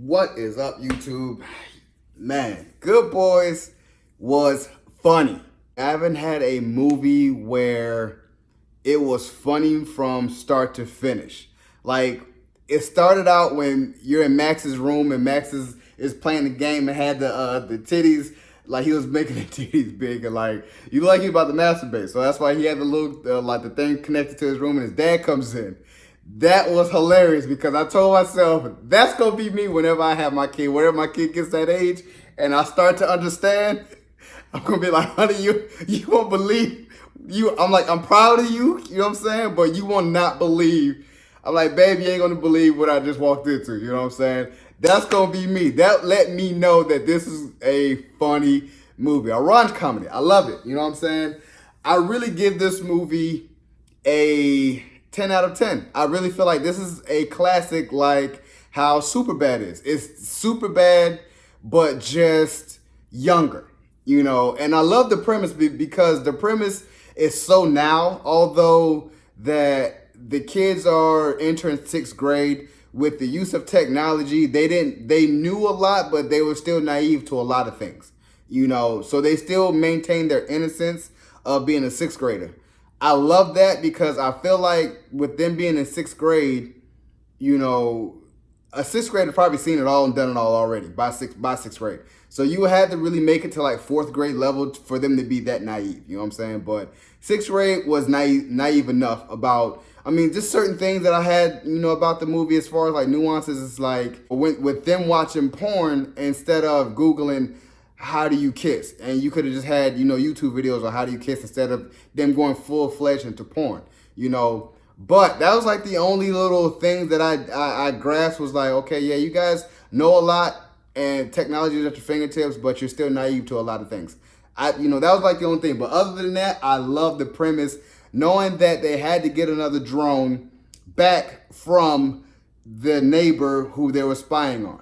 What is up, YouTube? Man, Good Boys was funny. I haven't had a movie where it was funny from start to finish. Like, it started out when you're in Max's room and Max is playing the game and had the titties, like he was making the titties big, and like you like he about to masturbate. So that's why he had the little like the thing connected to his room, and his dad comes in. That was hilarious because I told myself that's gonna be me whenever I have my kid. Whenever my kid gets that age and I start to understand, I'm gonna be like, honey, you won't believe you. I'm like, I'm proud of you, you know what I'm saying? But you will not believe. I'm like, baby, you ain't gonna believe what I just walked into, you know what I'm saying? That's gonna be me. That let me know that this is a funny movie, a raunch comedy. I love it, you know what I'm saying? I really give this movie a 10 out of 10. I really feel like this is a classic, like how Superbad is. It's Superbad, but just younger, you know? And I love the premise because the premise is so now, although that the kids are entering sixth grade with the use of technology, they knew a lot, but they were still naive to a lot of things, you know? So they still maintain their innocence of being a sixth grader. I love that because I feel like with them being in sixth grade, you know, a sixth grader probably seen it all and done it all already by sixth grade. So you had to really make it to like fourth grade level for them to be that naive. You know what I'm saying? But sixth grade was naive enough about, I mean, just certain things that I had, you know, about the movie as far as like nuances. It's like with them watching porn instead of Googling how do you kiss, and you could have just had, you know, YouTube videos on how do you kiss instead of them going full-fledged into porn, you know. But that was like the only little thing that I grasped was like, okay, yeah, you guys know a lot and technology is at your fingertips, but you're still naive to a lot of things. You know, that was like the only thing. But other than that, I love the premise, knowing that they had to get another drone back from the neighbor who they were spying on.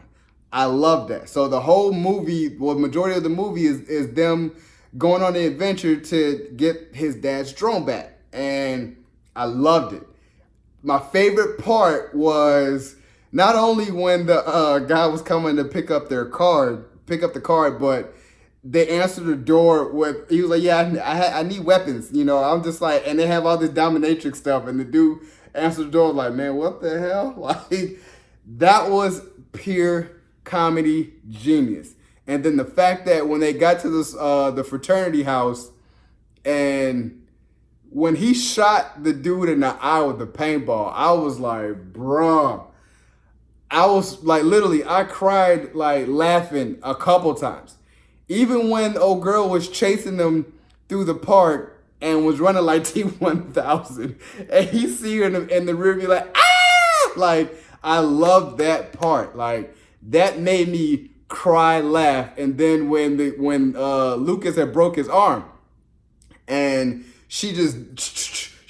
I love that. So the whole movie, well, the majority of the movie is them going on the adventure to get his dad's drone back. And I loved it. My favorite part was not only when the guy was coming to pick up the card, but they answered the door with, he was like, yeah, I need weapons. You know, I'm just like, and they have all this dominatrix stuff. And the dude answered the door like, man, what the hell? Like, that was pure comedy genius. And then the fact that when they got to this the fraternity house, and when he shot the dude in the eye with the paintball, I was like, bruh. I was like, literally, I cried like laughing a couple times. Even when old girl was chasing them through the park and was running like T-1000, and he see her in the rear view like, ah! Like, I love that part. Like, that made me cry, laugh. And then when Lucas had broke his arm, and she's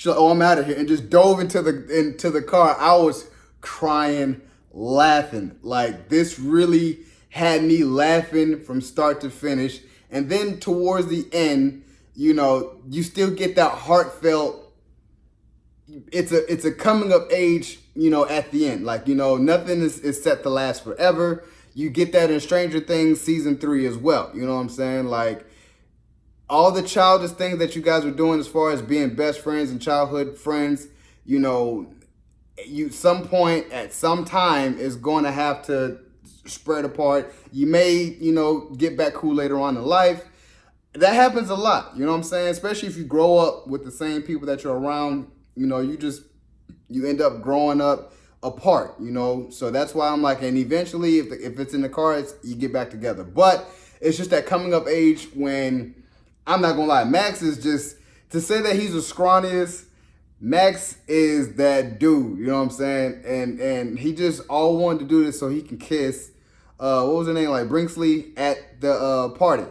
like, oh, I'm out of here, and just dove into the car, I was crying, laughing. Like, this really had me laughing from start to finish. And then towards the end, you know, you still get that heartfelt, it's a coming of age, you know, at the end. Like, you know, nothing is set to last forever. You get that in Stranger Things season 3 as well. You know what I'm saying? Like, all the childish things that you guys are doing as far as being best friends and childhood friends, you know, some point at some time is going to have to spread apart. You may, you know, get back cool later on in life. That happens a lot. You know what I'm saying? Especially if you grow up with the same people that you're around. You know, you end up growing up apart, you know? So that's why I'm like, and eventually if it's in the cards, you get back together. But it's just that coming of age when, I'm not gonna lie, Max is just, to say that he's the scrawniest, Max is that dude, you know what I'm saying? And he just all wanted to do this so he can kiss, what was her name, like Brinkley at the party.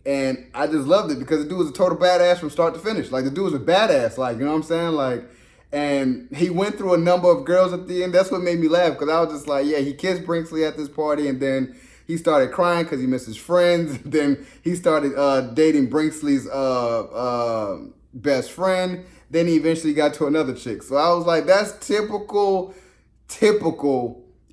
And I just loved it because the dude was a total badass from start to finish. Like, the dude was a badass, like, you know what I'm saying? Like, and he went through a number of girls at the end. That's what made me laugh, because I was just like, yeah, he kissed Brinkley at this party, and then he started crying because he missed his friends. Then he started dating Brinkley's best friend. Then he eventually got to another chick. So I was like, that's typical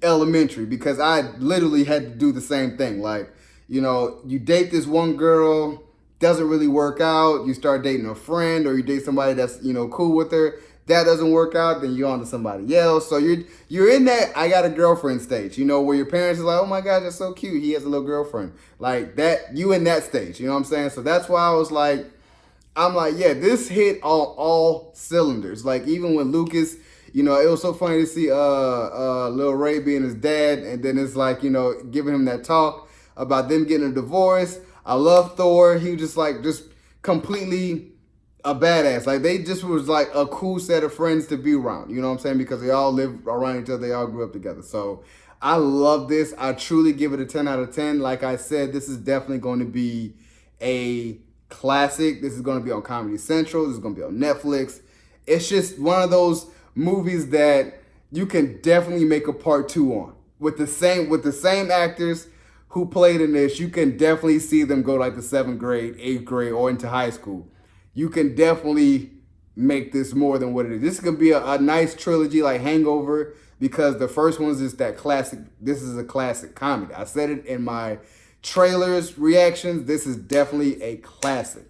elementary, because I literally had to do the same thing. Like, you know, you date this one girl, doesn't really work out. You start dating a friend, or you date somebody that's, you know, cool with her. That doesn't work out, then you're on to somebody else. So you're in that I got a girlfriend stage, you know, where your parents are like, oh my God, that's so cute. He has a little girlfriend. Like that, you in that stage, you know what I'm saying? So that's why I was like, I'm like, yeah, this hit on all cylinders. Like even when Lucas, you know, it was so funny to see Lil Ray being his dad, and then it's like, you know, giving him that talk about them getting a divorce. I love Thor. He was just completely a badass. Like they just was like a cool set of friends to be around. You know what I'm saying? Because they all live around each other. They all grew up together. So I love this. I truly give it a 10 out of 10. Like I said, this is definitely going to be a classic. This is going to be on Comedy Central. This is going to be on Netflix. It's just one of those movies that you can definitely make a part 2 on with the same actors who played in this. You can definitely see them go like the 7th grade, 8th grade, or into high school. You can definitely make this more than what it is. This is gonna be a nice trilogy like Hangover, because the first one's just that classic. This is a classic comedy. I said it in my trailers reactions. This is definitely a classic.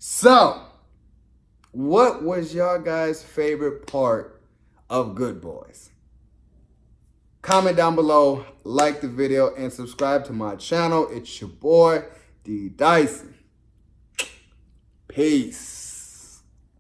So, what was y'all guys' favorite part of Good Boys? Comment down below, like the video, and subscribe to my channel. It's your boy, D Dyson. Peace.